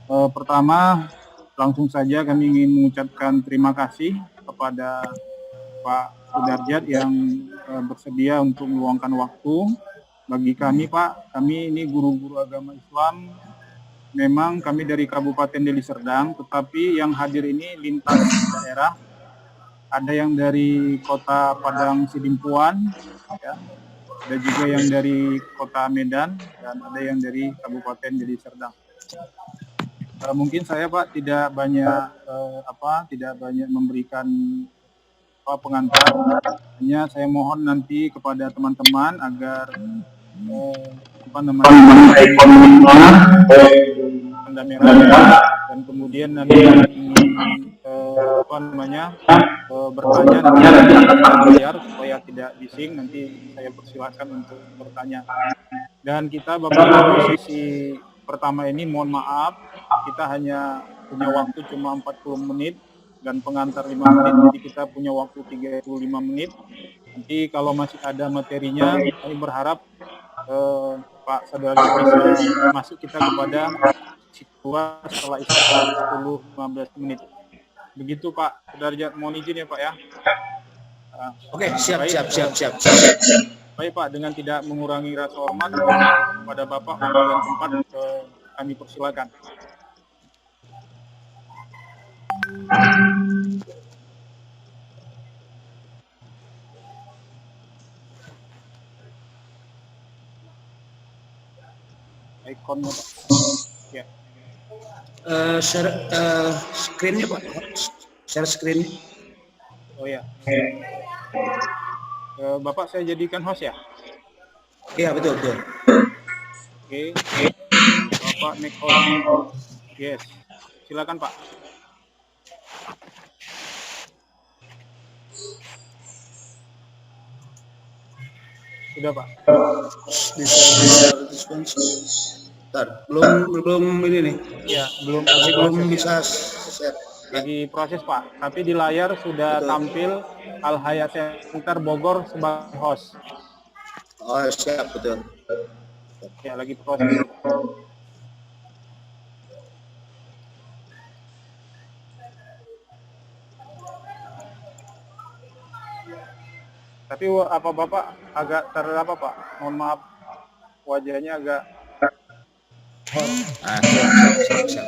Pertama, langsung saja kami ingin mengucapkan terima kasih kepada Pak Sudarjat yang bersedia untuk meluangkan waktu bagi kami, Pak. Kami ini guru-guru agama Islam. Memang kami dari Kabupaten Deli Serdang, tetapi yang hadir ini lintas daerah. Ada yang dari Kota Padang Sidimpuan, ya. Ada juga yang dari Kota Medan, dan ada yang dari Kabupaten Deli Serdang. Mungkin saya Pak tidak banyak memberikan pengantar. Hanya saya mohon nanti kepada teman-teman agar ekonominya tanda merah, dan kemudian nanti ingin bertanya nanti akan layar supaya tidak bising. Nanti saya persilakan untuk bertanya. Dan kita Bapak Ibu, sesi pertama ini mohon maaf, kita hanya punya waktu cuma 40 menit dan pengantar 5 menit, jadi kita punya waktu 35 menit. Nanti kalau masih ada materinya, kami berharap Pak Sudarjat bisa masuk kita kepada situasi setelah istirahat 10-15 menit. Begitu Pak Sudarjat, mohon izin ya Pak ya. Oke, siap. Baik Pak, dengan tidak mengurangi rasa hormat kepada Bapak, waktu dan tempat kami persilakan. Ikonnya Pak. Ya. Screen-nya Pak. Share screen. Oh ya. Bapak saya jadikan host ya? Iya, betul. Oke. Bapak make host. Yes. Silakan Pak. Sudah Pak. Belum ini nih. Ya, belum bisa share. Lagi proses Pak. Tapi di layar sudah tampil Al Hayat Center Bogor sebagai host. Oh, siap, betul. Ya, lagi proses. Tapi apa Bapak agak terapa Pak? Mohon maaf, wajahnya agak. Siap.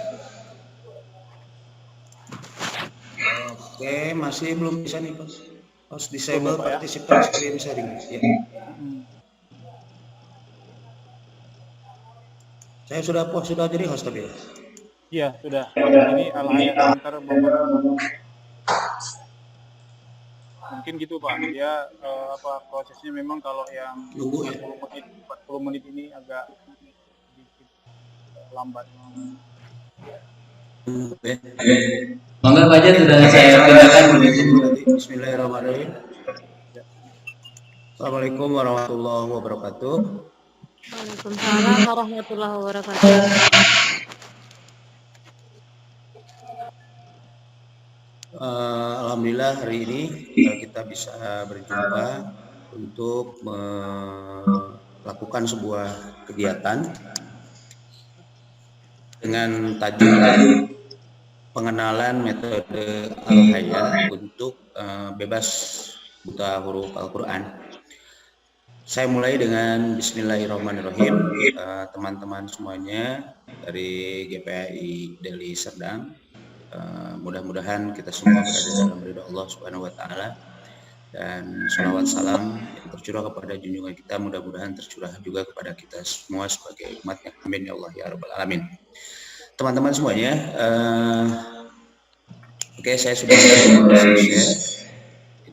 Oke, masih belum bisa nih Pak. Harus disable participant screen sharing. Ya. Saya sudah jadi host tapi. Iya, sudah. Ini Al Hayat Center Bogor. Mungkin gitu Pak. Dia prosesnya memang kalau yang 40 menit ini agak sedikit lambat. Monggo Pak Jat, sudah saya pindahkan. Bismillahirrahmanirrahim. Assalamualaikum warahmatullahi wabarakatuh. Waalaikumsalam warahmatullahi wabarakatuh. Alhamdulillah hari ini kita bisa berjumpa untuk melakukan sebuah kegiatan dengan tajuk pengenalan metode Al-Haya untuk bebas buta huruf Al-Quran. Saya mulai dengan Bismillahirrahmanirrahim. Teman-teman semuanya dari GPAI Deli Serdang, mudah-mudahan kita semua berada dalam ridha Allah Subhanahu wa Ta'ala, dan sholawat salam yang tercurah kepada junjungan kita mudah-mudahan tercurah juga kepada kita semua sebagai umatnya. Amin ya Allah ya Rabbal Alamin. Teman-teman semuanya, oke, saya sudah share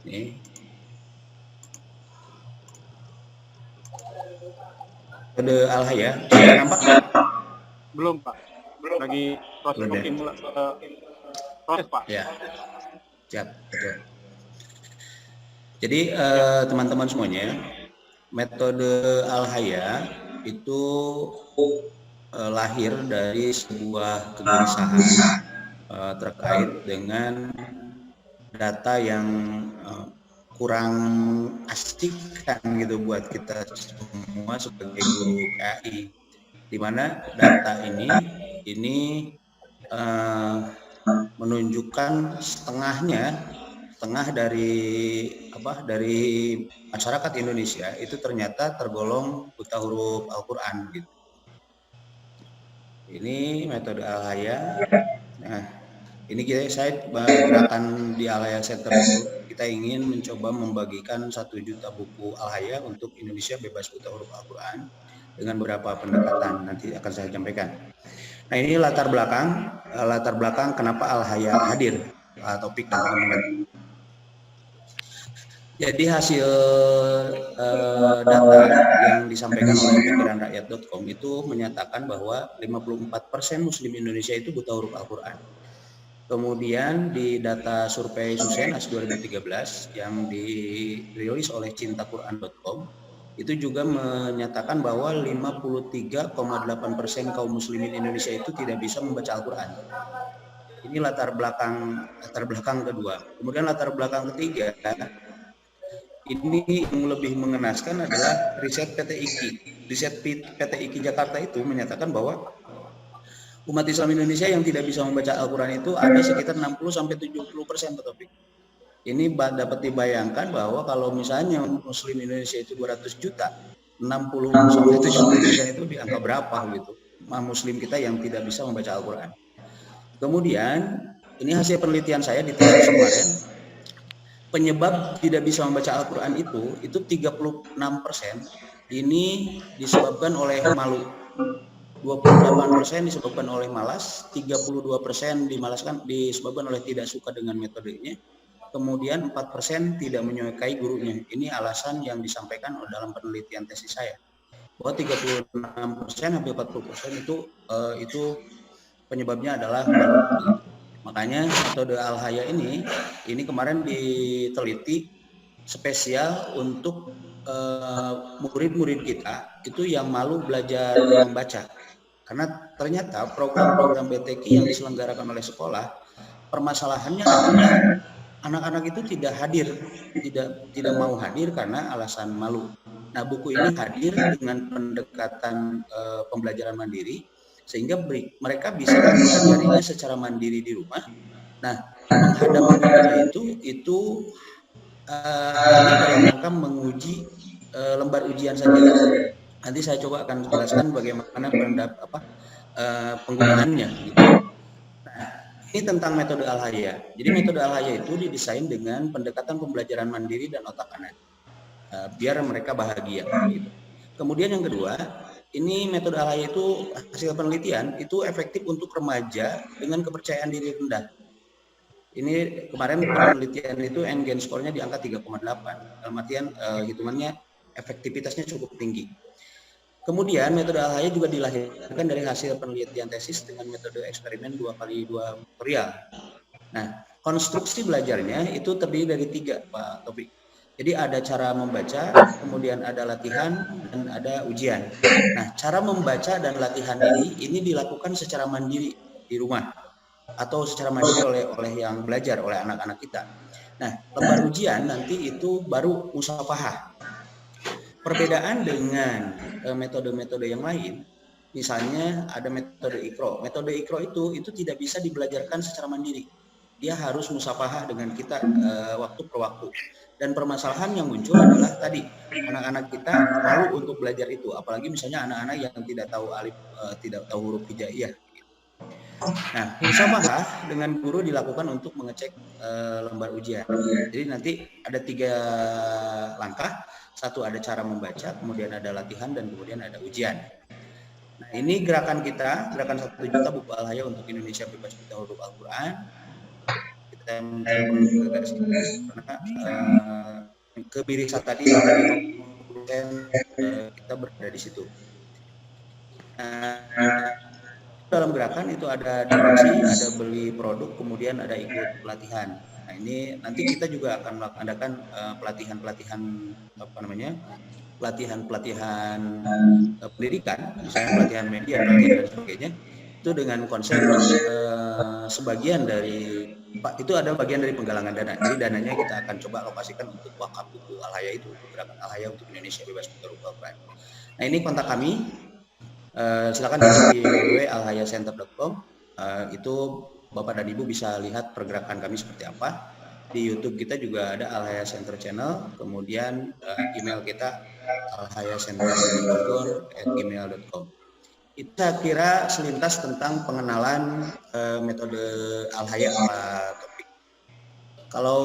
ini. Kode Al-Haya sudah nampak? Belum Pak. Lagi proses proses Pak. Ya, siap, betul. Jadi teman-teman semuanya, metode Al-Haya itu lahir dari sebuah kegelisahan terkait dengan data yang kurang asik kan gitu buat kita semua sebagai guru KAI, di mana data ini uh, menunjukkan setengah dari masyarakat Indonesia itu ternyata tergolong buta huruf Al-Quran gitu. Ini metode Al-Haya. Nah, ini saya gerakan di Al-Haya Center itu kita ingin mencoba membagikan 1 juta buku Al-Haya untuk Indonesia bebas buta huruf Al-Quran dengan beberapa pendekatan nanti akan saya sampaikan. Nah, ini latar belakang kenapa Al-Haya hadir, topik dan teman-teman. Jadi hasil data yang disampaikan oleh pikiranrakyat.com itu menyatakan bahwa 54% Muslim Indonesia itu buta huruf Al-Quran. Kemudian di data survei Susenas 2013 yang dirilis oleh cintaquran.com itu juga menyatakan bahwa 53,8% kaum muslimin Indonesia itu tidak bisa membaca Al-Quran. Ini latar belakang kedua. Kemudian latar belakang ketiga, ini yang lebih mengenaskan adalah riset PT IKI. Riset PT IKI Jakarta itu menyatakan bahwa umat Islam Indonesia yang tidak bisa membaca Al-Quran itu ada sekitar 60-70% topik. Ini dapat dibayangkan bahwa kalau misalnya Muslim Indonesia itu 200 juta, 60-70% itu di angka berapa gitu? Muslim kita yang tidak bisa membaca Al-Quran. Kemudian ini hasil penelitian saya di tesis kemarin. Penyebab tidak bisa membaca Al-Quran itu 36% ini disebabkan oleh malu, 28% disebabkan oleh malas, 32% disebabkan oleh tidak suka dengan metodenya, kemudian 4% tidak menyukai gurunya. Ini alasan yang disampaikan dalam penelitian tesis saya, bahwa 36% sampai 40% itu penyebabnya adalah malu. Makanya metode Al-Haya ini kemarin diteliti spesial untuk murid-murid kita itu yang malu belajar membaca. Karena ternyata program-program BTQ yang diselenggarakan oleh sekolah, permasalahannya adalah anak-anak itu tidak mau hadir karena alasan malu. Nah, buku ini hadir dengan pendekatan pembelajaran mandiri, sehingga mereka bisa mempelajarinya secara mandiri di rumah. Nah, menghadapi gurunya itu hanya dalam rangka menguji lembar ujian saja. Nanti saya coba akan jelaskan bagaimana penggunaannya. Gitu. Nah, ini tentang metode Al-Haya. Jadi metode Al-Haya itu didesain dengan pendekatan pembelajaran mandiri dan otak kanan, biar mereka bahagia. Gitu. Kemudian yang kedua, ini metode Al-Haya itu hasil penelitian itu efektif untuk remaja dengan kepercayaan diri rendah. Ini kemarin penelitian itu N-Gain score-nya di angka 3,8. Dalam artian hitungannya efektivitasnya cukup tinggi. Kemudian metode Al-Haya juga dilahirkan dari hasil penelitian tesis dengan metode eksperimen 2x2 faktorial. Nah, konstruksi belajarnya itu terdiri dari 3, Pak Topik. Jadi ada cara membaca, kemudian ada latihan, dan ada ujian. Nah, cara membaca dan latihan ini dilakukan secara mandiri di rumah atau secara mandiri oleh yang belajar, oleh anak-anak kita. Nah, lembar ujian nanti itu baru musafahah. Perbedaan dengan metode-metode yang lain, misalnya ada metode Iqra. Metode Iqra itu tidak bisa dibelajarkan secara mandiri. Dia harus musafahah dengan kita waktu per waktu. Dan permasalahan yang muncul adalah tadi anak-anak kita malu untuk belajar itu, apalagi misalnya anak-anak yang tidak tahu alif, tidak tahu huruf hijaiyah. Nah, musafahah dengan guru dilakukan untuk mengecek lembar ujian. Jadi nanti ada 3 langkah. 1 ada cara membaca, kemudian ada latihan, dan kemudian ada ujian. Nah, ini gerakan kita, gerakan 1 juta buku Al-Haya untuk Indonesia bebas buta huruf Al-Quran. Kita karena kebirisan tadi kita berada di situ. Dalam gerakan itu ada donasi, ada beli produk, kemudian ada ikut pelatihan. Nah, ini nanti kita juga akan mengadakan pelatihan pendidikan, misalnya pelatihan media, pelatihan dan sebagainya. Itu dengan konsep sebagian dari itu ada bagian dari penggalangan dana. Jadi dananya kita akan coba alokasikan untuk wakaf buku Al-Haya itu, gerakan Al-Haya untuk Indonesia bebas buta huruf Al-Quran. Nah, ini kontak kami. Silakan di www.alhayacenter.com. Itu Bapak dan Ibu bisa lihat pergerakan kami seperti apa. Di YouTube kita juga ada Al Haya Center Channel, kemudian email kita alhayacenter_@gmail.com. Itu saya kira selintas tentang pengenalan metode Al Haya Pak Topik. Kalau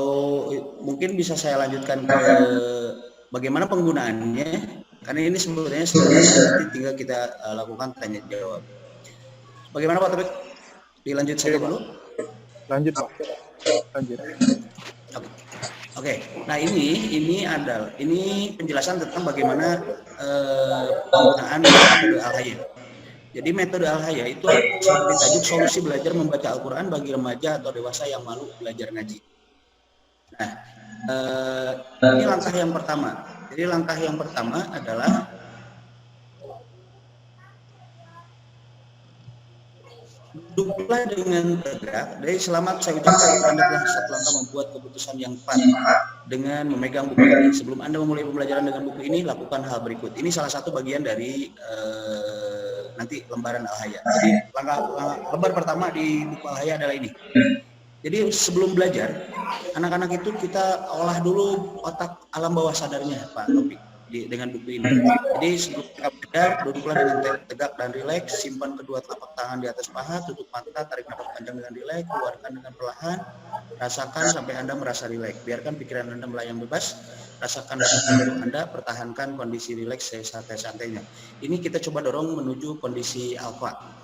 mungkin bisa saya lanjutkan ke bagaimana penggunaannya, karena ini sebenarnya nanti tinggal kita lakukan tanya jawab. Bagaimana Pak Topik? Dilanjut saja dulu. Lanjut Pak. Lanjut. Oke. Nah ini penjelasan tentang bagaimana penggunaan metode Al Haya. Jadi metode Al Haya itu seperti tajuk solusi belajar membaca Al-Quran bagi remaja atau dewasa yang malu belajar ngaji. Nah, ini langkah yang pertama. Jadi langkah yang pertama adalah duduklah dengan tegak. Jadi selamat saya ucapkan Anda telah satu langkah membuat keputusan yang tepat dengan memegang buku ini. Sebelum Anda memulai pembelajaran dengan buku ini, lakukan hal berikut. Ini salah satu bagian dari nanti lembaran Al Haya. Jadi lembar pertama di buku Al Haya adalah ini. Jadi sebelum belajar, anak-anak itu kita olah dulu otak alam bawah sadarnya, Pak Topik, dengan buku ini. Jadi sebelum kita belajar, duduklah dengan tegak dan rileks, simpan kedua telapak tangan di atas paha, tutup mata, tarik nafas panjang dengan rileks, keluarkan dengan perlahan, rasakan sampai Anda merasa rileks. Biarkan pikiran Anda melayang bebas, rasakan jantung Anda, pertahankan kondisi rileks santai-santainya. Ini kita coba dorong menuju kondisi alfa.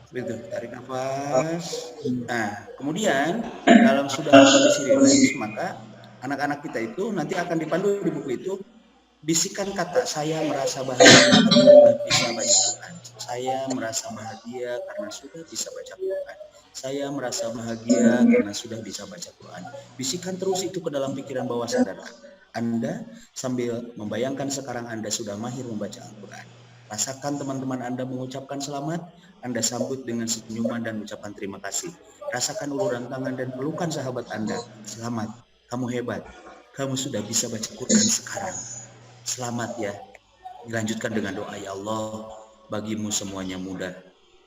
Begitu, tarik nafas. Nah, kemudian dalam sudah kondisi rileks, maka anak-anak kita itu nanti akan dipandu di buku itu, bisikan kata, saya merasa bahagia karena bisa baca Quran. Saya merasa bahagia karena sudah bisa baca Quran. Saya merasa bahagia karena sudah bisa baca Quran. Bisikan terus itu ke dalam pikiran bawah sadar Anda sambil membayangkan sekarang Anda sudah mahir membaca Al-Quran. Rasakan teman-teman Anda mengucapkan selamat, Anda sambut dengan senyuman dan ucapan terima kasih. Rasakan uluran tangan dan pelukan sahabat Anda. Selamat, kamu hebat. Kamu sudah bisa baca Quran sekarang. Selamat ya. Dilanjutkan dengan doa, ya Allah, bagimu semuanya mudah.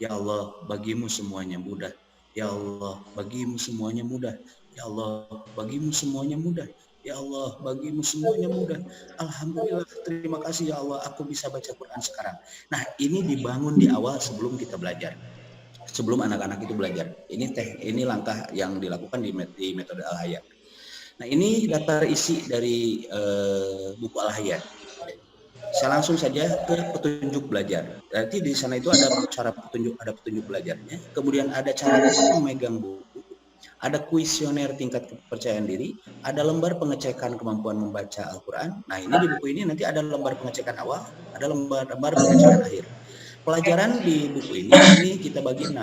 Ya Allah, bagimu semuanya mudah. Ya Allah, bagimu semuanya mudah. Ya Allah, bagimu semuanya mudah. Ya Allah, bagimu semuanya mudah. Alhamdulillah, terima kasih ya Allah, aku bisa baca Quran sekarang. Nah, ini dibangun di awal sebelum kita belajar. Sebelum anak-anak itu belajar. Ini langkah yang dilakukan di metode Al Haya. Nah, ini daftar isi dari buku Al Haya. Saya langsung saja ke petunjuk belajar. Berarti di sana itu ada petunjuk belajarnya. Kemudian ada cara memegang buku. Ada kuesioner tingkat kepercayaan diri, ada lembar pengecekan kemampuan membaca Al-Quran. Nah, ini di buku ini nanti ada lembar pengecekan awal, ada lembar pengecekan akhir. Pelajaran di buku ini kita bagi 6.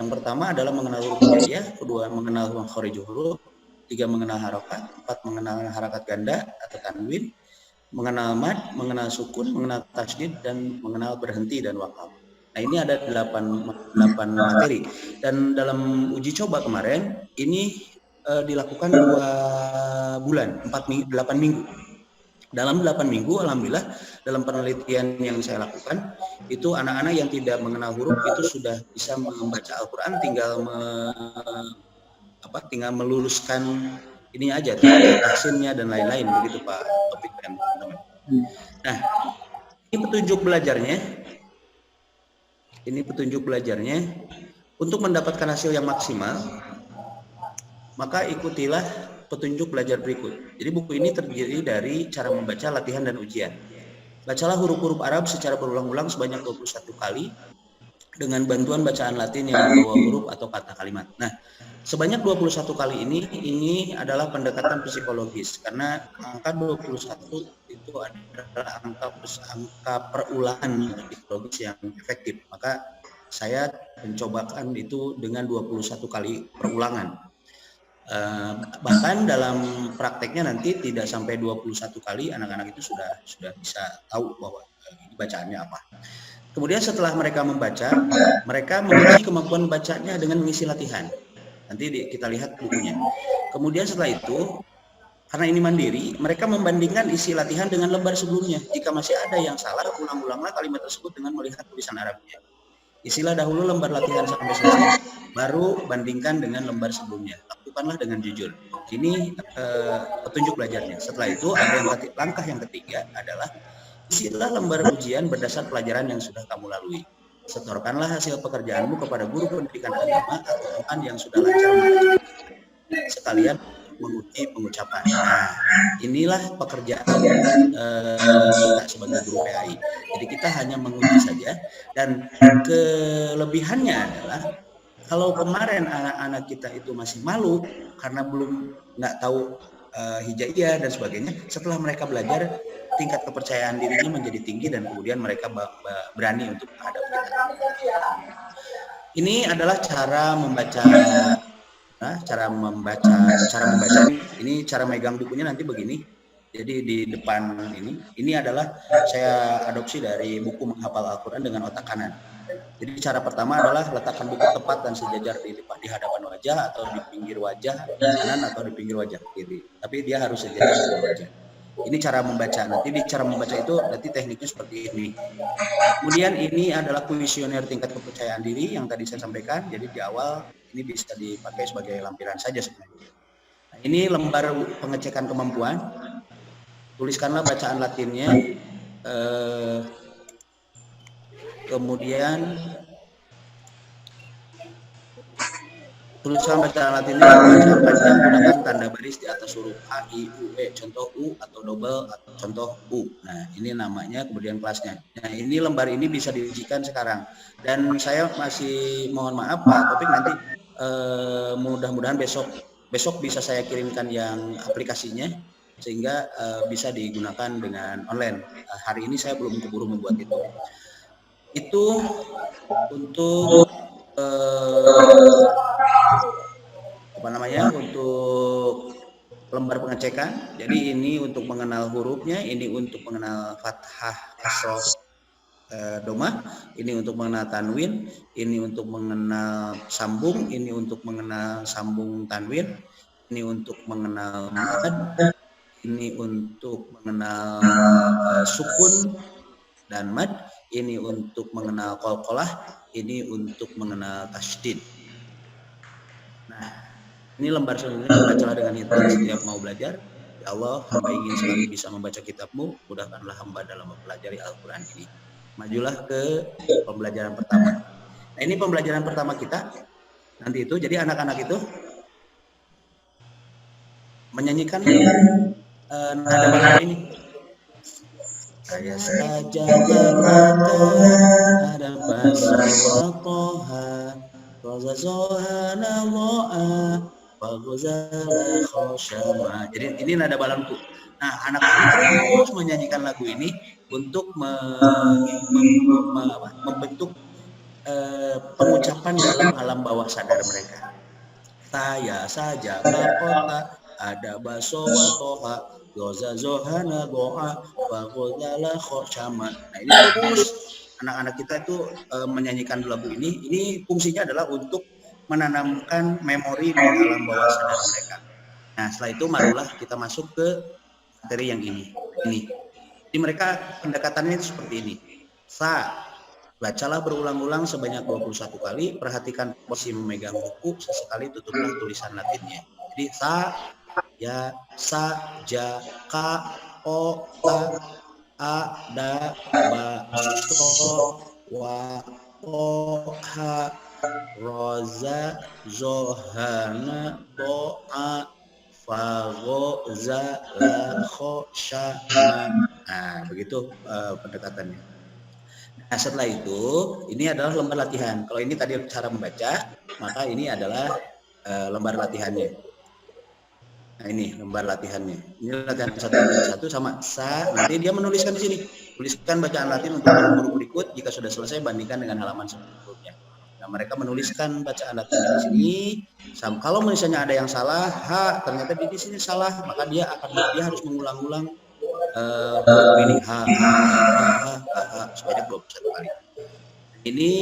Yang pertama adalah mengenal huruf hijaiyah, kedua mengenal makharijul huruf, 3 mengenal harokat, 4 mengenal harakat ganda atau tanwin, mengenal mad, mengenal sukun, mengenal tasydid, dan mengenal berhenti dan wakaf. Nah, ini ada 8 materi. Dan dalam uji coba kemarin, ini dilakukan 2 bulan, 8 minggu. Dalam 8 minggu, alhamdulillah, dalam penelitian yang saya lakukan, itu anak-anak yang tidak mengenal huruf itu sudah bisa membaca Al-Quran, tinggal meluluskan ini aja, tahsinnya dan lain-lain, begitu Pak Topik dan teman-teman. Nah, ini petunjuk belajarnya. Ini petunjuk belajarnya. Untuk mendapatkan hasil yang maksimal, maka ikutilah petunjuk belajar berikut. Jadi buku ini terdiri dari cara membaca, latihan, dan ujian. Bacalah huruf-huruf Arab secara berulang-ulang sebanyak 21 kali dengan bantuan bacaan Latin yang membawa huruf atau kata kalimat. Nah, sebanyak 21 kali ini adalah pendekatan psikologis, karena angka 21 itu adalah angka perulangan psikologis yang efektif. Maka saya mencobakan itu dengan 21 kali perulangan. Bahkan dalam prakteknya nanti tidak sampai 21 kali anak-anak itu sudah bisa tahu bahwa bacaannya apa. Kemudian setelah mereka membaca, mereka menguji kemampuan bacanya dengan mengisi latihan. Nanti kita lihat bukunya. Kemudian setelah itu, karena ini mandiri, mereka membandingkan isi latihan dengan lembar sebelumnya. Jika masih ada yang salah, ulang-ulanglah kalimat tersebut dengan melihat tulisan Arabnya. Isilah dahulu lembar latihan sampai selesai, baru bandingkan dengan lembar sebelumnya. Lakukanlah dengan jujur. Ini petunjuk belajarnya. Setelah itu ada langkah yang ketiga adalah isilah lembar ujian berdasar pelajaran yang sudah kamu lalui. Setorkanlah hasil pekerjaanmu kepada guru pendidikan agama atau teman yang sudah lancar membaca. Sekalian menguji pengucapan. Nah, inilah pekerjaan kita sebagai guru PAI. Jadi kita hanya menguji saja, dan kelebihannya adalah kalau kemarin anak-anak kita itu masih malu karena belum nggak tahu hijaiyah dan sebagainya, setelah mereka belajar tingkat kepercayaan dirinya menjadi tinggi dan kemudian mereka berani untuk menghadapi kita. Ini adalah cara membaca. Nah, cara membaca ini cara megang bukunya nanti begini. Jadi di depan ini adalah saya adopsi dari buku menghafal Al-Quran dengan otak kanan. Jadi cara pertama adalah letakkan buku tepat dan sejajar di hadapan wajah atau di pinggir wajah kanan atau di pinggir wajah kiri. Tapi dia harus sejajar dengan wajah. Ini cara membaca. Nanti di cara membaca itu nanti tekniknya seperti ini. Kemudian ini adalah kuesioner tingkat kepercayaan diri yang tadi saya sampaikan. Jadi di awal ini bisa dipakai sebagai lampiran saja sebenarnya. Nah, ini lembar pengecekan kemampuan. Tuliskanlah bacaan Latinnya. Kemudian tulisan bacaan Latinnya bacaan panjang gunakan tanda baris di atas huruf A, I, U, E, contoh U atau double atau contoh U. Nah, ini namanya, kemudian kelasnya. Nah, ini lembar ini bisa diujikan sekarang. Dan saya masih mohon maaf Pak Topik, nanti mudah-mudahan besok bisa saya kirimkan yang aplikasinya sehingga bisa digunakan dengan online. Hari ini saya belum keburu membuat itu. Itu untuk untuk lembar pengecekan. Jadi ini untuk mengenal hurufnya, ini untuk mengenal fathah, kasroh, domah, ini untuk mengenal tanwin, ini untuk mengenal sambung, ini untuk mengenal sambung tanwin, ini untuk mengenal mad, ini untuk mengenal sukun dan mad, ini untuk mengenal qalqalah, ini untuk mengenal tasydid. Nah, ini lembar selanjutnya, bacalah dengan ikhlas setiap mau belajar. Ya Allah, hamba ingin sekali bisa membaca kitabmu, mudahkanlah hamba dalam mempelajari Al-Quran ini. Majulah ke pembelajaran pertama. Nah, ini pembelajaran pertama kita. Nanti itu, jadi anak-anak itu menyanyikan nada balan ini. Saya saja berkata ada bahasa toha, roza zohana loa, bagozala khoshama. Jadi ini nada balanku. Nah, anak ini terus menyanyikan lagu ini untuk membentuk pengucapan dalam alam bawah sadar mereka. Saya saja ke kota, ada baso watoha, goza zohana goa, bagozala khoshama. Nah, ini terus anak-anak kita itu menyanyikan lagu ini. Ini fungsinya adalah untuk menanamkan memori di alam bawah sadar mereka. Nah, setelah itu marilah kita masuk ke materi yang ini. Jadi mereka pendekatannya seperti ini. Bacalah berulang-ulang sebanyak 21 kali, perhatikan posisi memegang buku, sesekali tutuplah tulisan Latinnya. Jadi ya, ja, ka, o, ta, a, da, ba, so, wa, o, ha, roza, zohana, doa, fago, za, la, kho, sha, ma. Nah, begitu pendekatannya. Nah, setelah itu, ini adalah lembar latihan. Kalau ini tadi cara membaca, maka ini adalah lembar latihannya. Nah, ini lembar latihannya. Ini latihan satu sama sa. Nanti dia menuliskan di sini. Tuliskan bacaan Latin untuk guru berikut. Jika sudah selesai, bandingkan dengan halaman sebelumnya. Nah, mereka menuliskan bacaan Latin di sini. Kalau misalnya ada yang salah, ternyata di sini salah, maka dia harus mengulang-ulang ini sebanyak 21 kali. Ini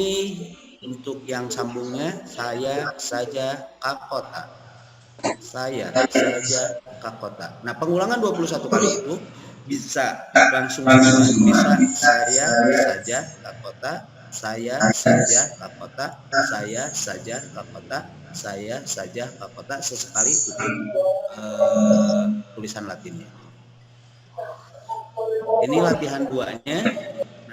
untuk yang sambungnya, saya saja kakota. Saya saja kakota. Nah, pengulangan 21 kali itu bisa langsung bisa saya saja kakota, saya saja ke kota, saya saja ke kota, saya saja ke kota, sesekali tutup tulisan Latinnya. Ini latihan 2-nya.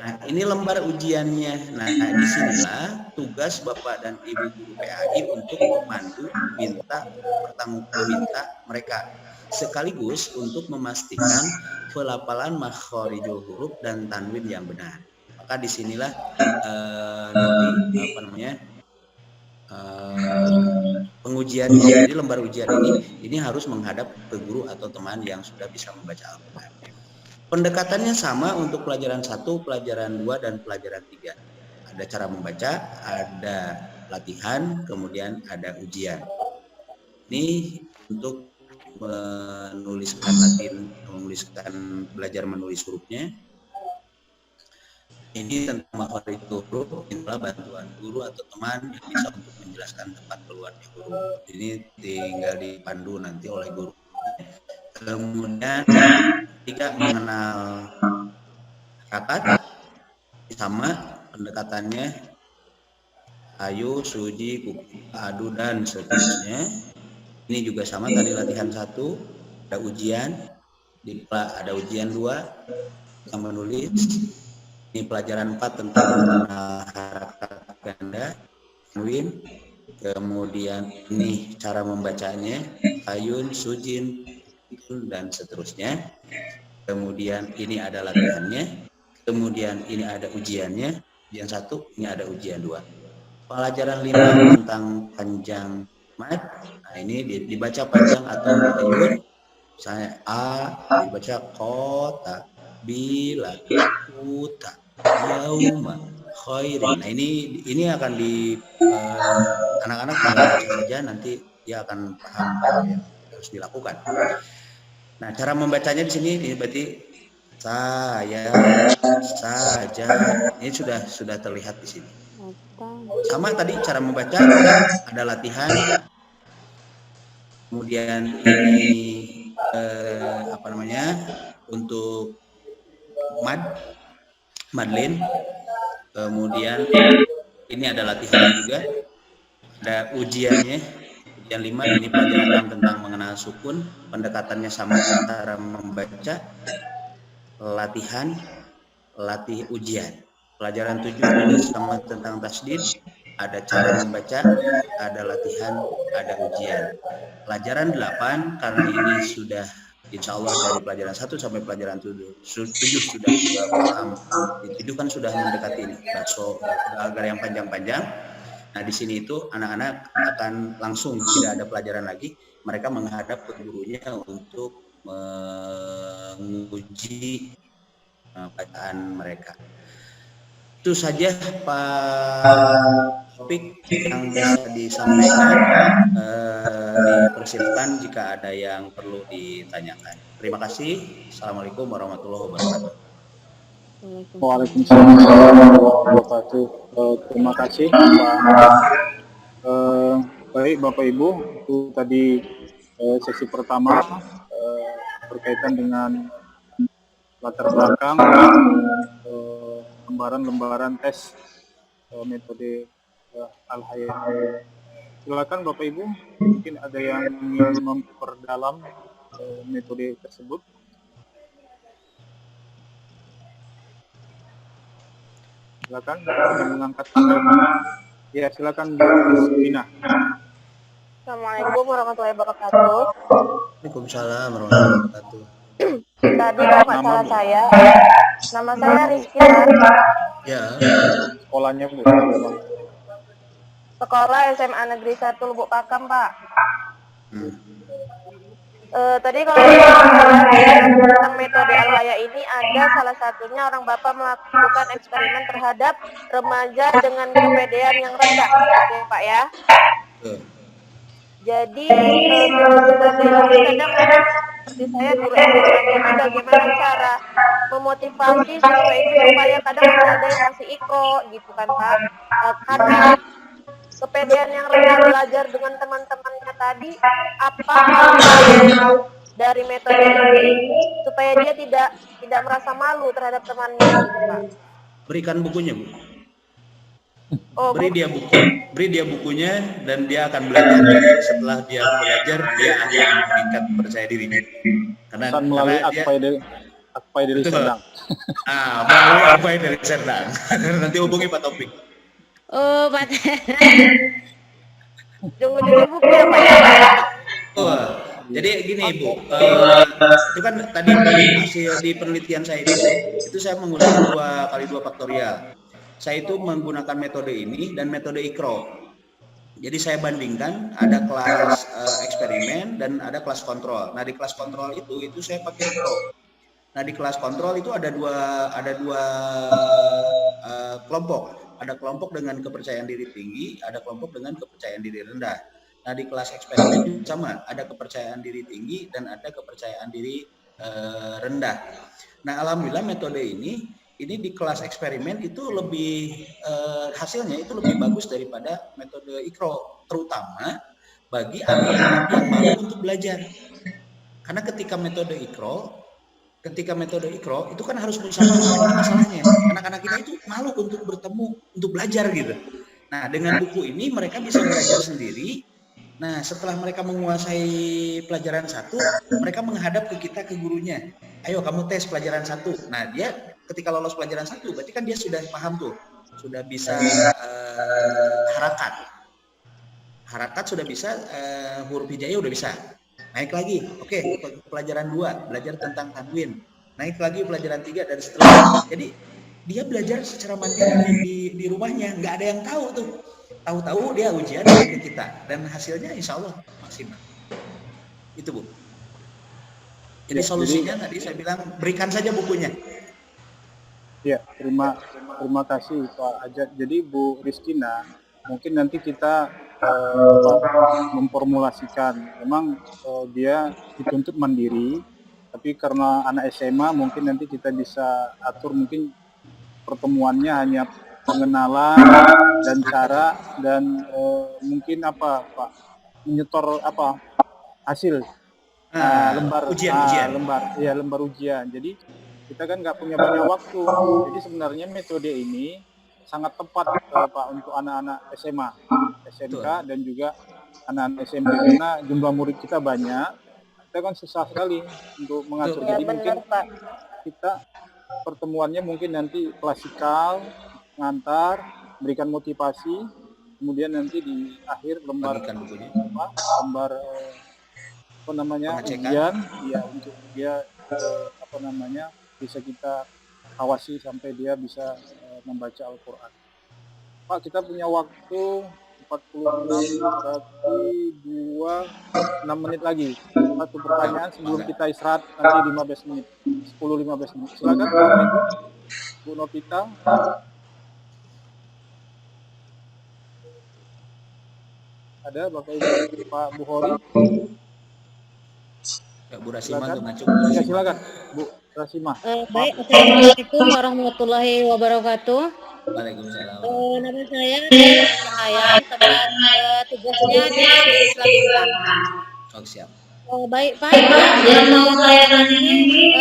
Nah, ini lembar ujiannya. Nah, disinilah tugas Bapak dan Ibu guru PAI untuk memandu, minta mereka sekaligus untuk memastikan pelafalan makhorijul huruf dan tanwin yang benar. Maka disinilah nanti pengujian. Jadi lembar ujian ini harus menghadap ke guru atau teman yang sudah bisa membaca Al-Quran. Pendekatannya sama untuk pelajaran 1, pelajaran 2, dan pelajaran 3. Ada cara membaca, ada latihan, kemudian ada ujian. Ini untuk belajar menulis hurufnya. Ini tentang makhorijul huruf, inilah bantuan guru atau teman yang bisa untuk menjelaskan tempat keluarnya huruf. Ini tinggal dipandu nanti oleh guru. Kemudian ketika mengenal kata sama pendekatannya ayu, suji, kuku, adu, dan seterusnya. Ini juga sama tadi latihan 1, ada ujian, ada ujian 2 yang menulis. Ini pelajaran 4 tentang mengenal harakat ganda, tanwin. Kemudian ini cara membacanya, ayun, sujin, dan seterusnya. Kemudian ini ada latihannya. Kemudian ini ada ujiannya. Ujian 1, ini ada ujian 2. Pelajaran 5 tentang panjang mad. Nah, ini dibaca panjang atau ayun. Misalnya A dibaca kota, bila, uta, yauma, khairin. Nah, ini akan di anak-anak tinggal baca saja, nanti dia akan paham apa yang harus dilakukan. Nah, cara membacanya di sini ini berarti saya saja. Ini sudah terlihat di sini. Sama tadi cara membaca, ada latihan. Kemudian ini untuk madlin. Kemudian ini ada latihan juga. Ada ujiannya. Ujian 5 ini pelajaran 6 tentang mengenal sukun. Pendekatannya sama, cara membaca, latihan, ujian. Pelajaran 7 ini sama tentang tasdid, ada cara membaca, ada latihan, ada ujian. Pelajaran 8 karena ini sudah insya Allah dari pelajaran 1 sampai pelajaran 7 sudah paham. Di 7 kan sudah mendekati ini, agar yang panjang-panjang. Nah, di sini itu anak-anak akan langsung tidak ada pelajaran lagi, mereka menghadap ke gurunya untuk menguji bacaan mereka. Itu saja Pak topik yang bisa disampaikan. Dipersilakan jika ada yang perlu ditanyakan. Terima kasih. Assalamualaikum warahmatullahi wabarakatuh. Waalaikumsalam warahmatullahi wabarakatuh. Terima kasih Pak. Baik Bapak Ibu, itu tadi sesi pertama berkaitan dengan latar belakang lembaran-lembaran tes metode Al-Haya. Silakan Bapak Ibu, mungkin ada yang ingin memperdalam metode tersebut. Silakan yang mengangkat tangan. Ya, silakan Bu Rizkina. Assalamualaikum warahmatullahi wabarakatuh. Waalaikumsalam warahmatullahi wabarakatuh. Tadi kalau nggak salah saya, nama saya Rizkina. Ya. Sekolahnya Bu. Sekolah SMA Negeri 1 Lubuk Pakam, Pak. Tadi kalau saya tentang metode Al-Haya ini ada salah satunya orang bapak melakukan eksperimen terhadap remaja dengan kepedean yang rendah, oke Pak ya. Jadi sebagai ini kadang seperti saya guru SMA ini bagaimana cara memotivasi siswa itu supaya kadang masih ada yang masih ikro gitu kan Pak, karena kepedean yang rendah belajar dengan teman-temannya tadi, apa hal dari metode ini supaya dia tidak merasa malu terhadap temannya gitu Pak. Berikan bukunya Bu. Oh, beri dia bukunya dan dia akan belajar. Setelah dia belajar, dia akan meningkat percaya diri. Pesan melalui Akpai Deli betul. Serdang. Melalui Akpai Deli Serdang. Nanti hubungi Pak Taufik. oh, Pak. Ujung-ujungnya buku ya, Pak ya? Oh, jadi gini Bu, itu kan tadi hasil di penelitian saya itu saya menggunakan 2x2 faktorial. Saya itu menggunakan metode ini dan metode IKRO. Jadi saya bandingkan ada kelas eksperimen dan ada kelas kontrol. Nah di kelas kontrol itu saya pakai IKRO. Nah di kelas kontrol itu ada dua kelompok. Ada kelompok dengan kepercayaan diri tinggi, ada kelompok dengan kepercayaan diri rendah. Nah di kelas eksperimen sama, ada kepercayaan diri tinggi dan ada kepercayaan diri rendah. Nah alhamdulillah metode ini di kelas eksperimen itu lebih hasilnya itu lebih bagus daripada metode IKRO, terutama bagi anak-anak yang malu untuk belajar. Karena ketika metode IKRO itu kan harus musyawarah. Ini masalahnya anak-anak kita itu malu untuk bertemu, untuk belajar gitu. Nah dengan buku ini mereka bisa belajar sendiri. Nah setelah mereka menguasai pelajaran 1, mereka menghadap ke kita, ke gurunya. Ayo kamu tes pelajaran 1. Nah dia ketika lolos pelajaran 1, berarti kan dia sudah paham tuh, sudah bisa harakat sudah bisa, huruf hijaiyah udah bisa. Naik lagi, oke, pelajaran 2 belajar tentang tanwin. Naik lagi pelajaran 3 dan seterusnya. Jadi dia belajar secara mandiri di rumahnya, nggak ada yang tahu tuh. Tahu-tahu dia ujian ke kita dan hasilnya insya Allah maksimal. Itu Bu. Jadi solusinya tadi saya bilang berikan saja bukunya. Ya, terima kasih Pak Ajat. Jadi Bu Rizkina, mungkin nanti kita memformulasikan. Memang dia dituntut mandiri, tapi karena anak SMA mungkin nanti kita bisa atur mungkin pertemuannya hanya pengenalan dan cara dan mungkin apa Pak menyetor apa hasil lembar ujian. Jadi kita kan nggak punya banyak waktu. Jadi sebenarnya metode ini sangat tepat Pak untuk anak-anak SMA, SMK dan juga anak-anak SMP karena jumlah murid kita banyak. Kita kan susah sekali untuk mengatur. Jadi mungkin kita pertemuannya mungkin nanti klasikal, ngantar, berikan motivasi, kemudian nanti di akhir lembar ujian, ya untuk dia bisa kita awasi sampai dia bisa membaca Al-Quran. Pak, kita punya waktu 46 berarti 6 menit lagi. Satu pertanyaan sebelum kita istirahat nanti 15 menit. 10-15 menit. Silakan Bapak Ibu. Bu Novita. Ada Bapak Ibu, Pak Bukhari. Bu Rasima untuk ngacung. Ya, silakan Bu Rasima. Baik, Assalamualaikum warahmatullahi wabarakatuh. Waalaikumsalam. Nama saya Cahaya, tempat tugasnya di Islam Bintang. Oh, siap. Baik Pak, yang mau saya tanya gini.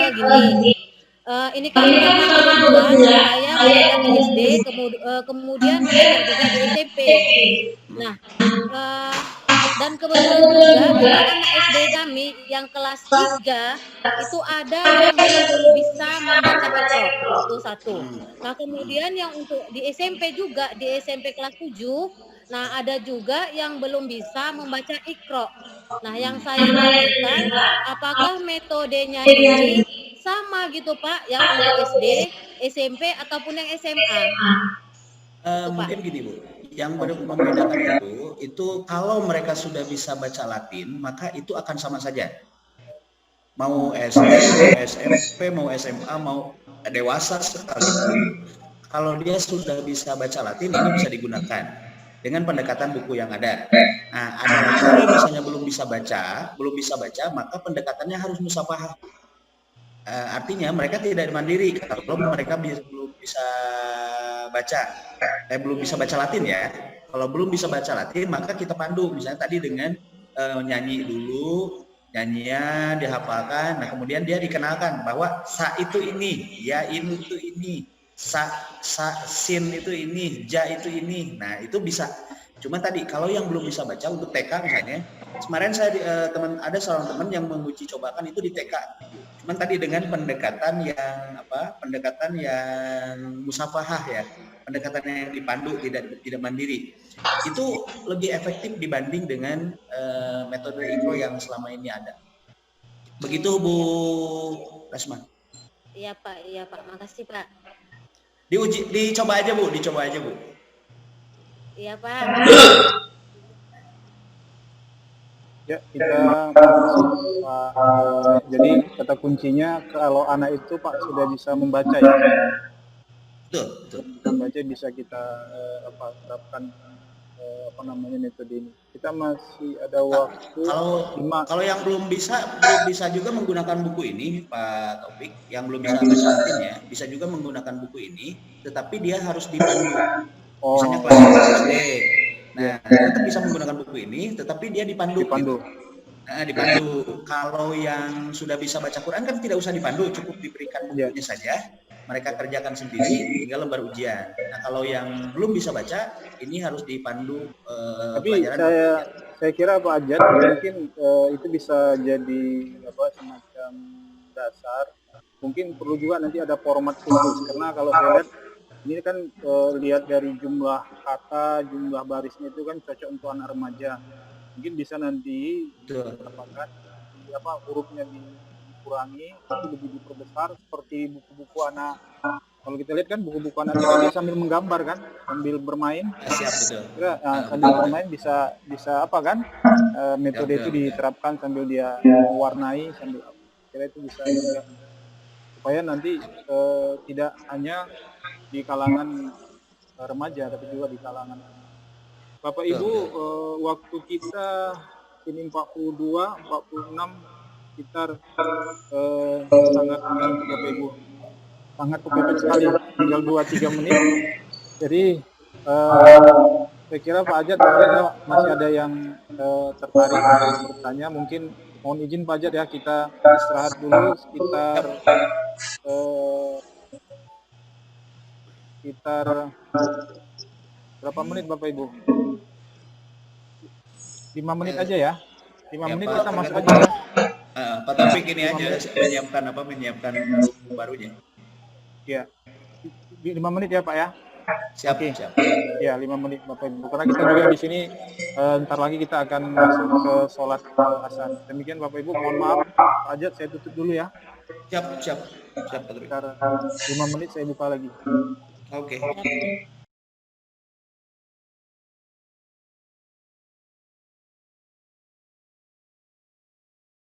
Ini kan kebetulan saya belajar di SD, kemudian belajar juga di SMP. Nah, dan kebetulan juga anak SD kami yang kelas 3 itu ada yang belum bisa membaca Iqra, itu satu. Nah kemudian yang untuk di SMP juga, di SMP kelas 7, nah ada juga yang belum bisa membaca Iqra. Nah yang saya tanyakan, apakah metodenya ini sama gitu Pak, yang untuk SD, SMP ataupun yang SMA? Mungkin gini Bu, yang membedakan itu kalau mereka sudah bisa baca Latin, maka itu akan sama saja. Mau SD, mau SMP, mau SMA, mau dewasa sekalipun, kalau dia sudah bisa baca Latin, ini bisa digunakan dengan pendekatan buku yang ada. Nah, ada kalau misalnya belum bisa baca, maka pendekatannya harus musafahah. Artinya mereka tidak mandiri kalau mereka belum bisa baca, belum bisa baca Latin ya. Kalau belum bisa baca Latin, maka kita pandu misalnya tadi dengan nyanyi dulu, nyanyian dihafalkan. Nah kemudian dia dikenalkan bahwa sa itu ini, ya itu ini, sin itu ini, ja itu ini. Nah, itu bisa. Cuma tadi kalau yang belum bisa baca untuk TK misalnya, kemarin saya ada seorang teman yang menguji cobakan itu di TK. Cuman tadi dengan pendekatan yang pendekatan yang musafahah ya, pendekatan yang dipandu, tidak mandiri. Itu lebih efektif dibanding dengan metode Iqro yang selama ini ada. Begitu Bu Rasma. Iya Pak, makasih Pak. Dicoba aja Bu. Iya Pak. Ya, kita makasih Pak. Jadi kata kuncinya kalau anak itu Pak sudah bisa membaca ya. Betul. Membaca bisa kita terapkan metode ini. Kita masih ada waktu. Kalau yang belum bisa juga menggunakan buku ini Pak Taufik, yang belum bisa baca Latinnya bisa juga menggunakan buku ini, tetapi dia harus dipandu. Misalnya kelas SD. Nah, tetap bisa menggunakan buku ini, tetapi dia dipandu. Gitu. Nah, dipandu. Kalau yang sudah bisa baca Quran kan tidak usah dipandu, cukup diberikan bukunya saja. Mereka kerjakan sendiri, tinggal lembar ujian. Nah, kalau yang belum bisa baca, ini harus dipandu. Tapi saya kira Pak Ajat mungkin itu bisa jadi semacam dasar. Mungkin perlu juga nanti ada format khusus, karena kalau saya lihat ini kan lihat dari jumlah kata, jumlah barisnya itu kan cocok untuk anak remaja. Mungkin bisa nanti dapatkan hurufnya dikurangi, tapi lebih diperbesar seperti buku-buku anak. Kalau kita lihat kan buku-buku anak kita dia sambil menggambar kan, sambil bermain. Siap, betul. Sambil bermain bisa metode itu diterapkan sambil dia mewarnai, sambil kira itu bisa juga supaya nanti tidak hanya di kalangan remaja tapi juga di kalangan Bapak Ibu. Waktu kita ini 42, 46 sekitar sangat Bapak Ibu sangat kepepet sekali, tinggal 2-3 menit. Jadi saya kira Pak Ajat masih ada yang tertarik bertanya. Mungkin mohon izin Pak Ajat ya, kita istirahat dulu sekitar berapa menit Bapak Ibu? 5 menit aja ya. 5 menit kita masuk aja ya. Pak Taufik ini aja menyiapkan barunya. Ya. 5 menit ya Pak ya. Siap, Oke. siap. Ya, 5 menit Bapak Ibu. Karena kita juga di sini ntar lagi kita akan masuk ke sholat asar. Demikian Bapak Ibu, mohon maaf Pak Ajat, saya tutup dulu ya. Siap Pak Taufik. Sekitar 5 menit saya buka lagi. Oke.